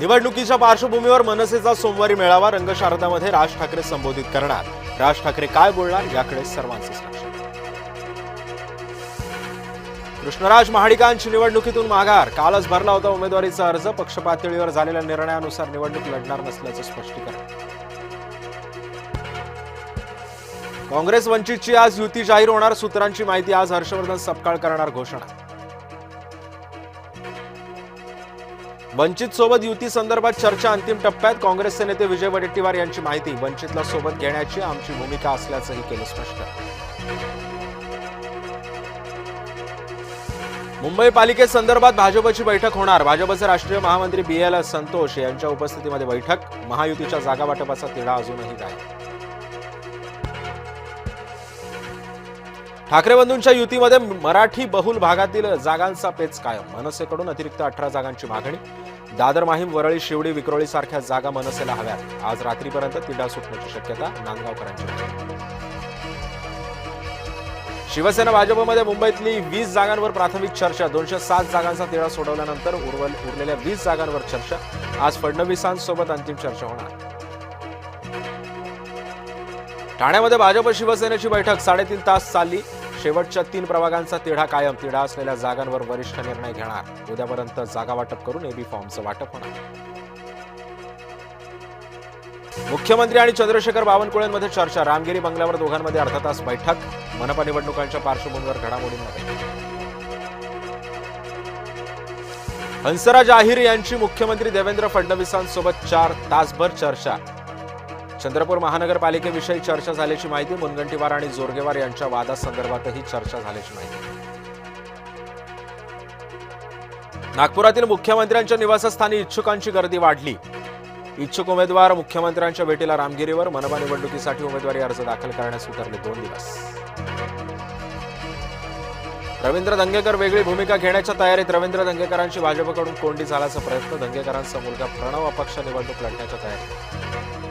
निवडणुकीच्या पार्श्वभूमीवर मनसेचा सोमवारी मेळावा रंगशारदामध्ये राज ठाकरे संबोधित करणार। राज ठाकरे काय बोलणार याकडे सर्वांचंच लक्ष। कृष्णराज महाडिकांची निवडणुकीतून माघार। कालच भरला होता उमेदवारीचा अर्ज। पक्ष पातळीवर झालेल्या निर्णयानुसार निवडणूक लढणार नसल्याचं स्पष्टीकरण। काँग्रेस वंचितची आज युती जाहीर होणार। सूत्रांची माहिती। आज हर्षवर्धन सपकाळ करणार घोषणा। वंचित सोबत युती संदर्भात चर्चा अंतिम टप्प्यात। काँग्रेसचे नेते विजय वडेट्टीवार यांची माहिती। वंचितला सोबत घेण्याची आमची भूमिका असल्याचंही केलं स्पष्ट। मुंबई पालिकेसंदर्भात भाजपची बैठक होणार। भाजपचे राष्ट्रीय महामंत्री BL संतोष यांच्या उपस्थितीमध्ये बैठक। महायुतीच्या जागा वाटपाचा तिढा अजूनही जाहीर। ठाकरे बंधूंच्या युतीमध्ये मराठी बहुल भागातील जागांचा पेच कायम। मनसेकडून अतिरिक्त 18 जागांची मागणी। दादर माहीम वरळी शिवडी विक्रोळी सारख्या जागा मनसेला हव्यात। आज रात्रीपर्यंत तिढा सुटण्याची शक्यता नांदगावकरांची। शिवसेना भाजपमध्ये मुंबईतली 20 जागांवर प्राथमिक चर्चा। 207 जागांचा तिढा सोडवल्यानंतर उरलेल्या 20 जागांवर चर्चा। आज फडणवीसांसोबत अंतिम चर्चा होणार। ठाण्यामध्ये भाजप शिवसेनेची बैठक 3.5 तास चालली। शेवटच्या 3 प्रभागांचा तिढा कायम। तिढा असलेल्या जागांवर वरिष्ठ निर्णय घेणार। उद्यापर्यंत जागा वाटप करून AB फॉर्मचं वाटप होणार। मुख्यमंत्री आणि चंद्रशेखर बावनकुळेंमध्ये चर्चा। रामगिरी बंगल्यावर दोघांमध्ये अर्धा तास बैठक। मनपा निवडणुकांच्या पार्श्वभूमीवर घडामोडींमध्ये हंसराज अहिर यांची मुख्यमंत्री देवेंद्र फडणवीसांसोबत 4 तासभर चर्चा। चंद्रपूर महानगरपालिकेविषयी चर्चा झाल्याची माहिती। मुनगंटीवार आणि जोरगेवार यांच्या वादासंदर्भातही चर्चा झाल्याची माहिती। नागपुरातील मुख्यमंत्र्यांच्या निवासस्थानी इच्छुकांची गर्दी वाढली। इच्छुक उमेदवार मुख्यमंत्र्यांच्या भेटीला रामगिरीवर। मनपा निवडणुकीसाठी उमेदवारी अर्ज दाखल करण्यास उतरले 2 दिवस। रवींद्र धंगेकर वेगळी भूमिका घेण्याच्या तयारीत। रवींद्र धंगेकरांची भाजपकडून कोंडी झाल्याचा प्रयत्न। धंगेकरांचा मुलगा प्रणव अपक्ष निवडणूक लढण्याच्या तयारीत।